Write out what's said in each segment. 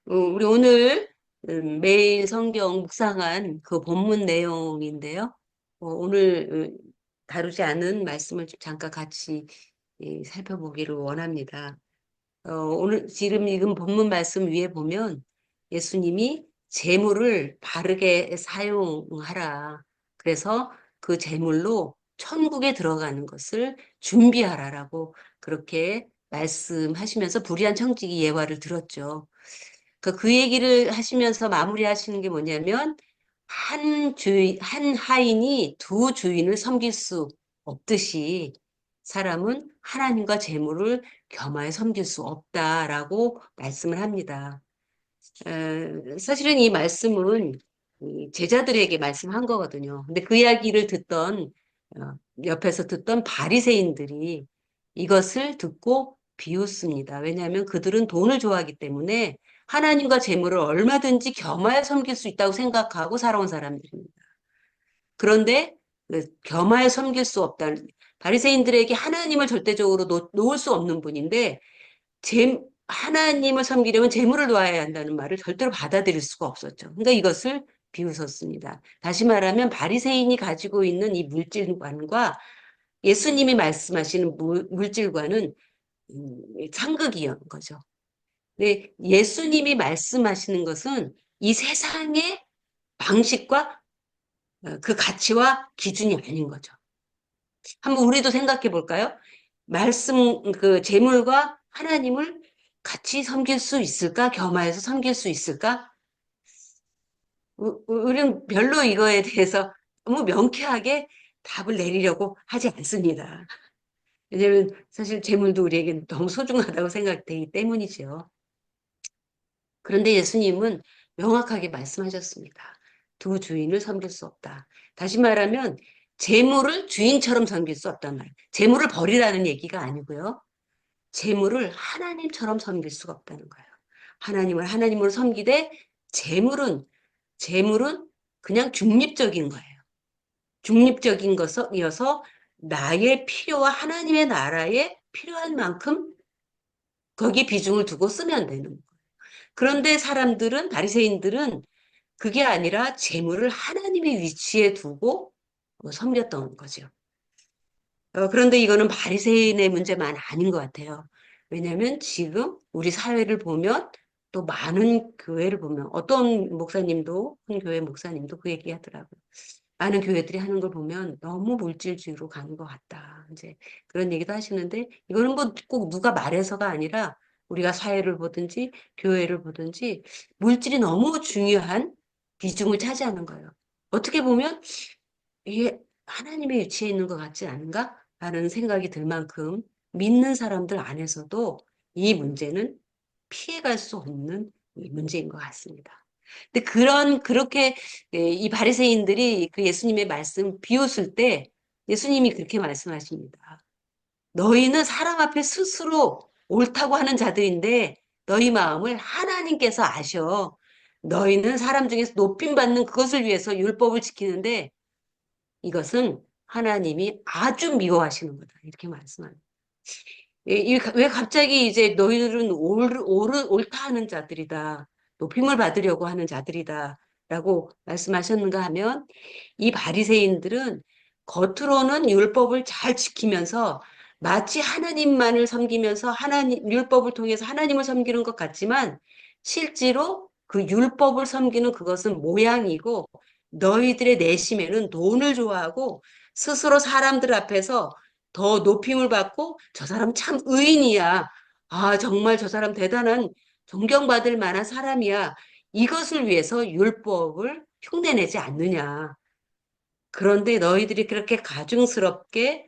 우리 오늘 매일 성경 묵상한 그 본문 내용인데요. 오늘 다루지 않은 말씀을 좀 잠깐 같이 살펴보기를 원합니다. 오늘 지금 읽은 본문 말씀 위에 보면 예수님이 재물을 바르게 사용하라. 그래서 그 재물로 천국에 들어가는 것을 준비하라라고 그렇게 말씀하시면서 불의한 청지기 예화를 들었죠. 그 얘기를 하시면서 마무리하시는 게 뭐냐면 한 하인이 두 주인을 섬길 수 없듯이 사람은 하나님과 재물을 겸하여 섬길 수 없다라고 말씀을 합니다. 사실은 이 말씀은 이 제자들에게 말씀한 거거든요. 근데 그 이야기를 옆에서 듣던 바리새인들이 이것을 듣고 비웃습니다. 왜냐하면 그들은 돈을 좋아하기 때문에 하나님과 재물을 얼마든지 겸하여 섬길 수 있다고 생각하고 살아온 사람들입니다. 그런데 겸하여 섬길 수 없다는 바리새인들에게 하나님을 절대적으로 놓을 수 없는 분인데 하나님을 섬기려면 재물을 놓아야 한다는 말을 절대로 받아들일 수가 없었죠. 그러니까 이것을 비웃었습니다. 다시 말하면 바리새인이 가지고 있는 이 물질관과 예수님이 말씀하시는 물질관은 상극이한 거죠. 근데 예수님이 말씀하시는 것은 이 세상의 방식과 그 가치와 기준이 아닌 거죠. 한번 우리도 생각해 볼까요? 그 재물과 하나님을 같이 섬길 수 있을까? 겸하여서 섬길 수 있을까? 우리는 별로 이거에 대해서 너무 명쾌하게 답을 내리려고 하지 않습니다. 왜냐하면 사실 재물도 우리에게 너무 소중하다고 생각되기 때문이죠. 그런데 예수님은 명확하게 말씀하셨습니다. 두 주인을 섬길 수 없다. 다시 말하면 재물을 주인처럼 섬길 수 없단 말이에요. 재물을 버리라는 얘기가 아니고요. 재물을 하나님처럼 섬길 수가 없다는 거예요. 하나님을 하나님으로 섬기되 재물은 그냥 중립적인 거예요. 중립적인 것이어서 나의 필요와 하나님의 나라에 필요한 만큼 거기에 비중을 두고 쓰면 되는 거예요. 그런데 바리새인들은 그게 아니라 재물을 하나님의 위치에 두고 섬겼던 거죠. 그런데 이거는 바리새인의 문제만 아닌 것 같아요. 왜냐하면 지금 우리 사회를 보면 또 많은 교회를 보면 어떤 목사님도, 한 교회 목사님도 그 얘기 하더라고요. 많은 교회들이 하는 걸 보면 너무 물질주의로 가는 것 같다. 이제 그런 얘기도 하시는데 이거는 뭐 꼭 누가 말해서가 아니라 우리가 사회를 보든지 교회를 보든지 물질이 너무 중요한 비중을 차지하는 거예요. 어떻게 보면 이게 하나님의 위치에 있는 것 같지 않은가? 라는 생각이 들 만큼 믿는 사람들 안에서도 이 문제는 피해갈 수 없는 이 문제인 것 같습니다. 근데 그렇게 이 바리새인들이 그 예수님의 말씀 비웃을 때 예수님이 그렇게 말씀하십니다. 너희는 사람 앞에 스스로 옳다고 하는 자들인데 너희 마음을 하나님께서 아셔. 너희는 사람 중에서 높임받는 그것을 위해서 율법을 지키는데 이것은 하나님이 아주 미워하시는 거다. 이렇게 말씀합니다. 왜 갑자기 이제 너희들은 옳다 하는 자들이다. 높임을 받으려고 하는 자들이다. 라고 말씀하셨는가 하면 이 바리새인들은 겉으로는 율법을 잘 지키면서 마치 하나님만을 섬기면서 율법을 통해서 하나님을 섬기는 것 같지만 실제로 그 율법을 섬기는 그것은 모양이고 너희들의 내심에는 돈을 좋아하고 스스로 사람들 앞에서 더 높임을 받고 저 사람 참 의인이야. 아, 정말 저 사람 대단한 존경받을 만한 사람이야. 이것을 위해서 율법을 흉내내지 않느냐. 그런데 너희들이 그렇게 가증스럽게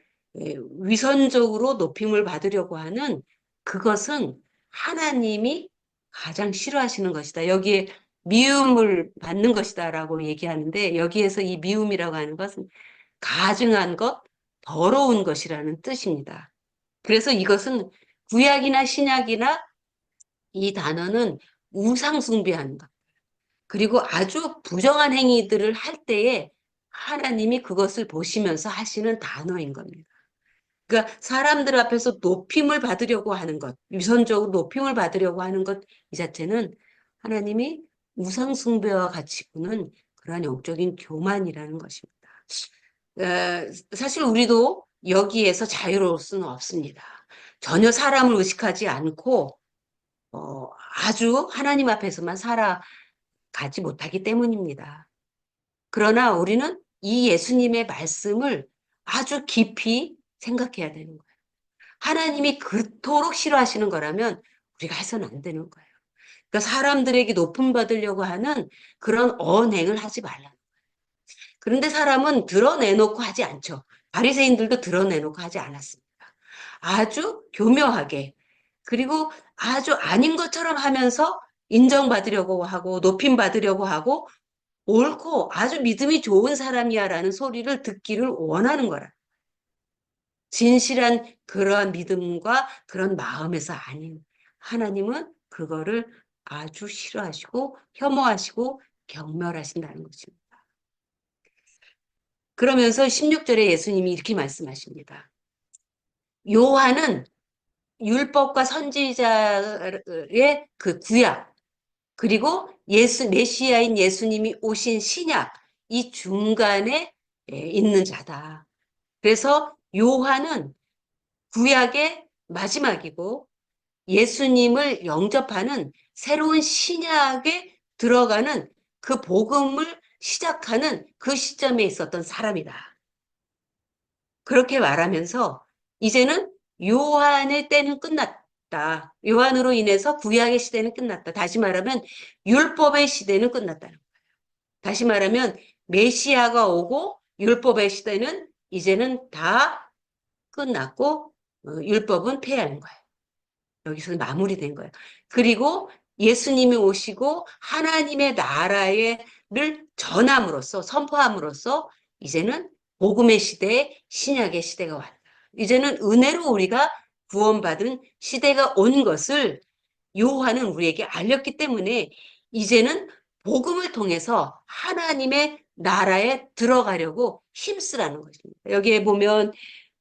위선적으로 높임을 받으려고 하는 그것은 하나님이 가장 싫어하시는 것이다. 여기에 미움을 받는 것이다라고 얘기하는데 여기에서 이 미움이라고 하는 것은 가증한 것, 더러운 것이라는 뜻입니다. 그래서 이것은 구약이나 신약이나 이 단어는 우상 숭배하는 것. 그리고 아주 부정한 행위들을 할 때에 하나님이 그것을 보시면서 하시는 단어인 겁니다. 그러니까 사람들 앞에서 높임을 받으려고 하는 것, 위선적으로 높임을 받으려고 하는 것, 이 자체는 하나님이 우상 숭배와 같이 보는 그러한 영적인 교만이라는 것입니다. 사실 우리도 여기에서 자유로울 수는 없습니다. 전혀 사람을 의식하지 않고 어, 아주 하나님 앞에서만 살아가지 못하기 때문입니다. 그러나 우리는 이 예수님의 말씀을 아주 깊이 생각해야 되는 거예요. 하나님이 그토록 싫어하시는 거라면 우리가 해서는 안 되는 거예요. 그러니까 사람들에게 높임 받으려고 하는 그런 언행을 하지 말라. 그런데 사람은 드러내놓고 하지 않죠. 바리새인들도 드러내놓고 하지 않았습니다. 아주 교묘하게 그리고 아주 아닌 것처럼 하면서 인정받으려고 하고 높임 받으려고 하고 옳고 아주 믿음이 좋은 사람이야라는 소리를 듣기를 원하는 거라. 진실한 그러한 믿음과 그런 마음에서 아닌 하나님은 그거를 아주 싫어하시고 혐오하시고 경멸하신다는 것입니다. 그러면서 16절에 예수님이 이렇게 말씀하십니다. 요한은 율법과 선지자의 그 구약 그리고 메시아인 예수님이 오신 신약 이 중간에 있는 자다. 그래서 요한은 구약의 마지막이고 예수님을 영접하는 새로운 신약에 들어가는 그 복음을 시작하는 그 시점에 있었던 사람이다. 그렇게 말하면서 이제는 요한의 때는 끝났다. 요한으로 인해서 구약의 시대는 끝났다. 다시 말하면 율법의 시대는 끝났다는 거예요. 다시 말하면 메시아가 오고 율법의 시대는 이제는 다 끝났고 율법은 폐하는 거예요. 여기서 마무리된 거예요. 그리고 예수님이 오시고 하나님의 나라를 전함으로써 선포함으로써 이제는 복음의 시대에 신약의 시대가 왔다. 이제는 은혜로 우리가 구원받은 시대가 온 것을 요한은 우리에게 알렸기 때문에 이제는 복음을 통해서 하나님의 나라에 들어가려고 힘쓰라는 것입니다. 여기에 보면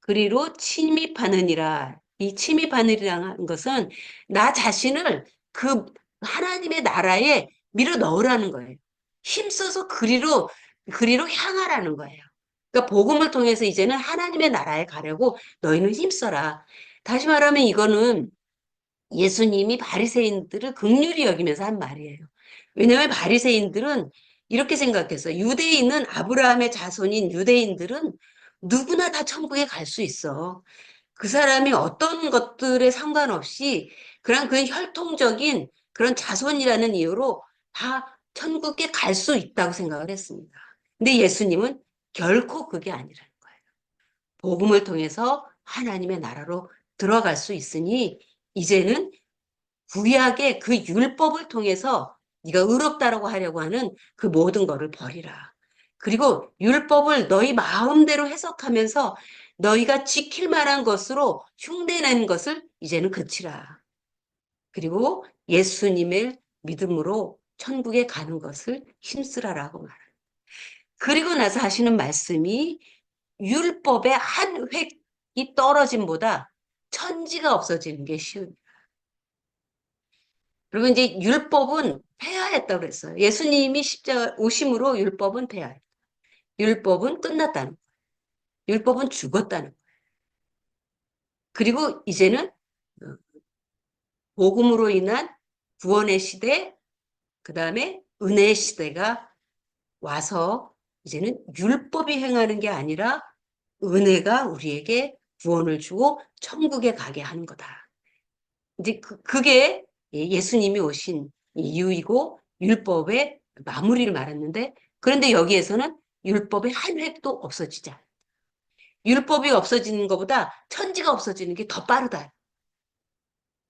그리로 침입하느니라. 이 침입하느니라는 것은 나 자신을 그 하나님의 나라에 밀어 넣으라는 거예요. 힘써서 그리로 향하라는 거예요. 그러니까 복음을 통해서 이제는 하나님의 나라에 가려고 너희는 힘써라. 다시 말하면 이거는 예수님이 바리새인들을 긍휼히 여기면서 한 말이에요. 왜냐하면 바리새인들은 이렇게 생각했어요. 유대인은 아브라함의 자손인 유대인들은 누구나 다 천국에 갈 수 있어. 그 사람이 어떤 것들에 상관없이 그런 혈통적인 그런 자손이라는 이유로 다 천국에 갈 수 있다고 생각을 했습니다. 근데 예수님은 결코 그게 아니라는 거예요. 복음을 통해서 하나님의 나라로 들어갈 수 있으니 이제는 구약의 그 율법을 통해서 네가 의롭다라고 하려고 하는 그 모든 거를 버리라. 그리고 율법을 너희 마음대로 해석하면서 너희가 지킬 만한 것으로 흉내내는 것을 이제는 그치라. 그리고 예수님의 믿음으로 천국에 가는 것을 힘쓰라라고 말합니다. 그리고 나서 하시는 말씀이 율법의 한 획이 떨어짐보다 천지가 없어지는 게 쉬운. 그리고 이제 율법은 폐하했다고 그랬어요. 예수님이 십자가 오심으로 율법은 폐하했다. 율법은 끝났다는 거예요. 율법은 죽었다는 거예요. 그리고 이제는 복음으로 인한 구원의 시대, 그 다음에 은혜의 시대가 와서 이제는 율법이 행하는 게 아니라 은혜가 우리에게 구원을 주고 천국에 가게 하는 거다. 이제 그게 예수님이 오신 이유이고 율법의 마무리를 말했는데 그런데 여기에서는 율법의 한 획도 없어지지 않아. 율법이 없어지는 것보다 천지가 없어지는 게 더 빠르다.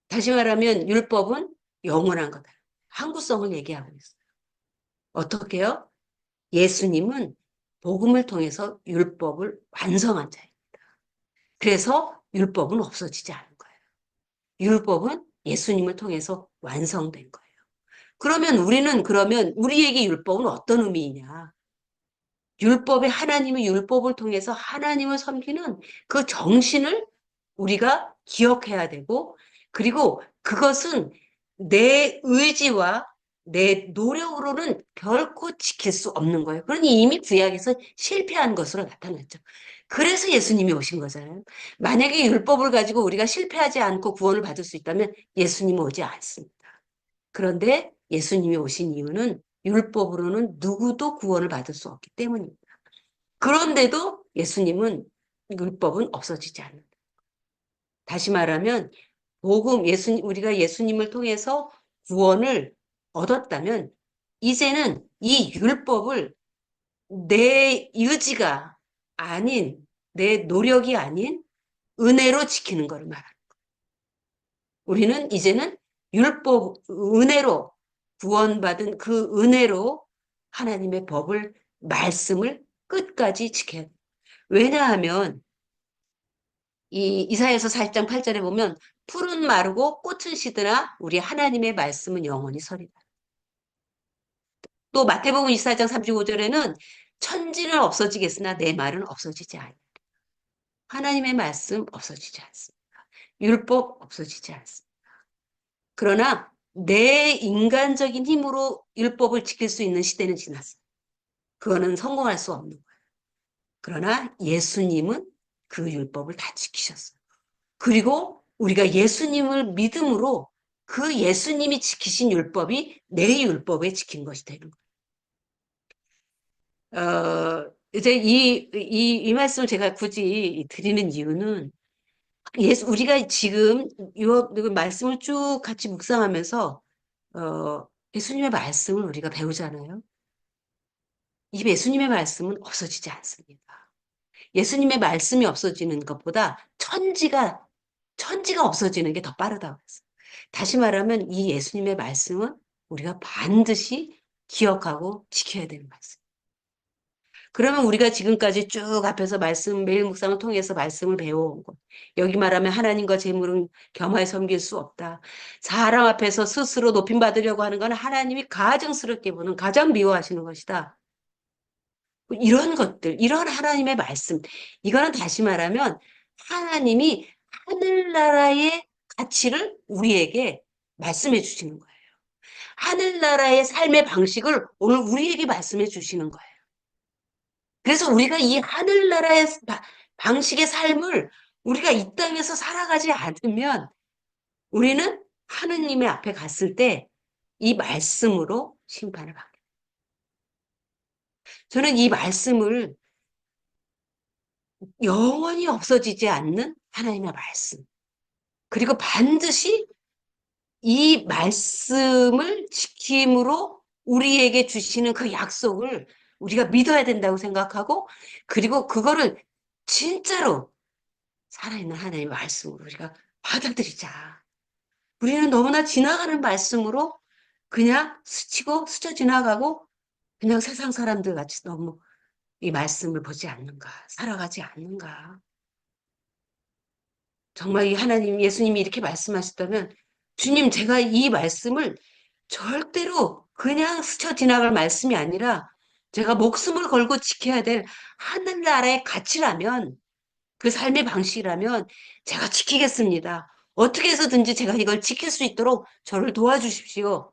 다시 말하면 율법은 영원한 거다. 항구성을 얘기하고 있어요. 어떻게요? 예수님은 복음을 통해서 율법을 완성한 자입니다. 그래서 율법은 없어지지 않은 거예요. 율법은 예수님을 통해서 완성된 거예요. 그러면 우리에게 율법은 어떤 의미이냐? 율법의 하나님의 율법을 통해서 하나님을 섬기는 그 정신을 우리가 기억해야 되고 그리고 그것은 내 의지와 내 노력으로는 결코 지킬 수 없는 거예요. 그러니 이미 구약에서 실패한 것으로 나타났죠. 그래서 예수님이 오신 거잖아요. 만약에 율법을 가지고 우리가 실패하지 않고 구원을 받을 수 있다면 예수님은 오지 않습니다. 그런데 예수님이 오신 이유는 율법으로는 누구도 구원을 받을 수 없기 때문입니다. 그런데도 예수님은 율법은 없어지지 않는다. 다시 말하면 우리가 예수님을 통해서 구원을 얻었다면 이제는 이 율법을 내 의지가 아닌, 내 노력이 아닌 은혜로 지키는 것을 말합니다. 우리는 이제는 은혜로 구원받은 그 은혜로 하나님의 말씀을 끝까지 지켜야 돼요. 왜냐하면 이 이사야서 40장 8절에 보면 풀은 마르고 꽃은 시드나 우리 하나님의 말씀은 영원히 서리다. 또 마태복음 24장 35절에는 천지는 없어지겠으나 내 말은 없어지지 않아. 하나님의 말씀 없어지지 않습니다. 율법 없어지지 않습니다. 그러나 내 인간적인 힘으로 율법을 지킬 수 있는 시대는 지났어요. 그거는 성공할 수 없는 거예요. 그러나 예수님은 그 율법을 다 지키셨어요. 그리고 우리가 예수님을 믿음으로 그 예수님이 지키신 율법이 내 율법에 지킨 것이 되는 거예요. 이제 이 말씀을 제가 굳이 드리는 이유는 우리가 지금 이 말씀을 쭉 같이 묵상하면서 예수님의 말씀을 우리가 배우잖아요. 이 예수님의 말씀은 없어지지 않습니다. 예수님의 말씀이 없어지는 것보다 천지가 없어지는 게 더 빠르다고 했어요. 다시 말하면 이 예수님의 말씀은 우리가 반드시 기억하고 지켜야 되는 말씀. 그러면 우리가 지금까지 쭉 앞에서 매일 묵상을 통해서 말씀을 배워온 것. 여기 말하면 하나님과 재물은 겸하여 섬길 수 없다. 사람 앞에서 스스로 높임 받으려고 하는 건 하나님이 가증스럽게 보는 가장 미워하시는 것이다. 이런 것들, 이런 하나님의 말씀. 이거는 다시 말하면 하나님이 하늘나라의 가치를 우리에게 말씀해 주시는 거예요. 하늘나라의 삶의 방식을 오늘 우리에게 말씀해 주시는 거예요. 그래서 우리가 이 하늘나라의 방식의 삶을 우리가 이 땅에서 살아가지 않으면 우리는 하느님의 앞에 갔을 때 이 말씀으로 심판을 받게 돼요. 저는 이 말씀을 영원히 없어지지 않는 하나님의 말씀. 그리고 반드시 이 말씀을 지킴으로 우리에게 주시는 그 약속을 우리가 믿어야 된다고 생각하고, 그리고 그거를 진짜로 살아있는 하나님의 말씀으로 우리가 받아들이자. 우리는 너무나 지나가는 말씀으로 그냥 스쳐 지나가고 그냥 세상 사람들 같이 너무 이 말씀을 보지 않는가, 살아가지 않는가. 정말 이 예수님이 이렇게 말씀하셨다면, 주님, 제가 이 말씀을 절대로 그냥 스쳐 지나갈 말씀이 아니라 제가 목숨을 걸고 지켜야 될 하늘나라의 가치라면, 그 삶의 방식이라면 제가 지키겠습니다. 어떻게 해서든지 제가 이걸 지킬 수 있도록 저를 도와주십시오.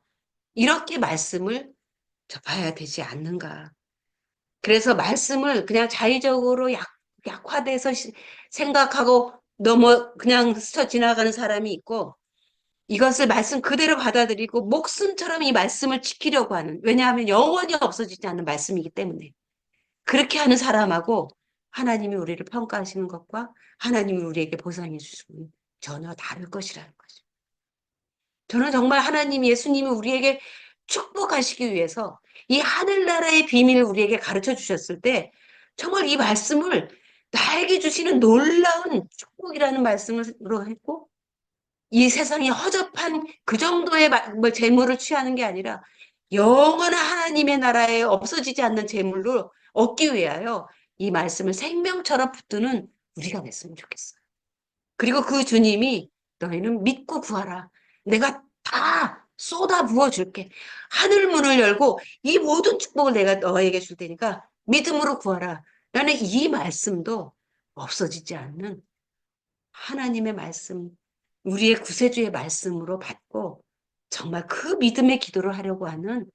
이렇게 말씀을 접해야 되지 않는가. 그래서 말씀을 그냥 자의적으로 약화돼서 생각하고 그냥 스쳐 지나가는 사람이 있고, 이것을 말씀 그대로 받아들이고 목숨처럼 이 말씀을 지키려고 하는, 왜냐하면 영원히 없어지지 않는 말씀이기 때문에 그렇게 하는 사람하고 하나님이 우리를 평가하시는 것과 하나님이 우리에게 보상해 주시는 전혀 다를 것이라는 거죠. 저는 정말 예수님이 우리에게 축복하시기 위해서 이 하늘나라의 비밀을 우리에게 가르쳐 주셨을 때 정말 이 말씀을 나에게 주시는 놀라운 축복이라는 말씀으로 했고, 이 세상에 허접한 그 정도의 재물을 취하는 게 아니라 영원한 하나님의 나라에 없어지지 않는 재물로 얻기 위하여 이 말씀을 생명처럼 붙드는 우리가 됐으면 좋겠어요. 그리고 그 주님이 너희는 믿고 구하라. 내가 다 쏟아 부어 줄게. 하늘 문을 열고 이 모든 축복을 내가 너에게 줄 테니까 믿음으로 구하라. 나는 이 말씀도 없어지지 않는 하나님의 말씀, 우리의 구세주의 말씀으로 받고 정말 그 믿음의 기도를 하려고 하는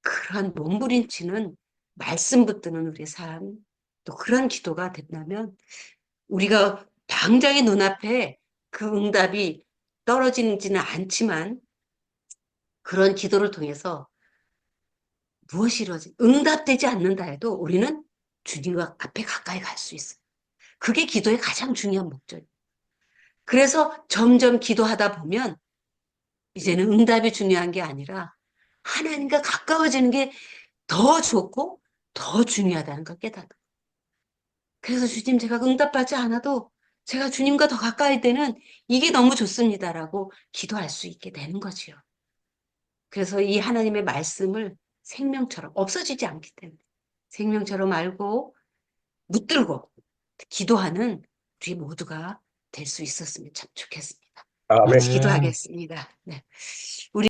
그런 몸부림치는 말씀 붙드는 우리의 삶, 또 그런 기도가 된다면 우리가 당장의 눈앞에 그 응답이 떨어지지는 않지만 그런 기도를 통해서 무엇이 이루어지 응답되지 않는다 해도 우리는 주님과 앞에 가까이 갈 수 있어요. 그게 기도의 가장 중요한 목적이에요. 그래서 점점 기도하다 보면 이제는 응답이 중요한 게 아니라 하나님과 가까워지는 게 더 좋고 더 중요하다는 걸 깨닫는 거예요. 그래서 주님 제가 응답받지 않아도 제가 주님과 더 가까이 되는 이게 너무 좋습니다라고 기도할 수 있게 되는 거지요. 그래서 이 하나님의 말씀을 생명처럼 없어지지 않기 때문에 생명처럼 알고 붙들고 기도하는 우리 모두가 될 수 있었으면 참 좋겠습니다. 같이 아멘. 기도하겠습니다. 네. 우리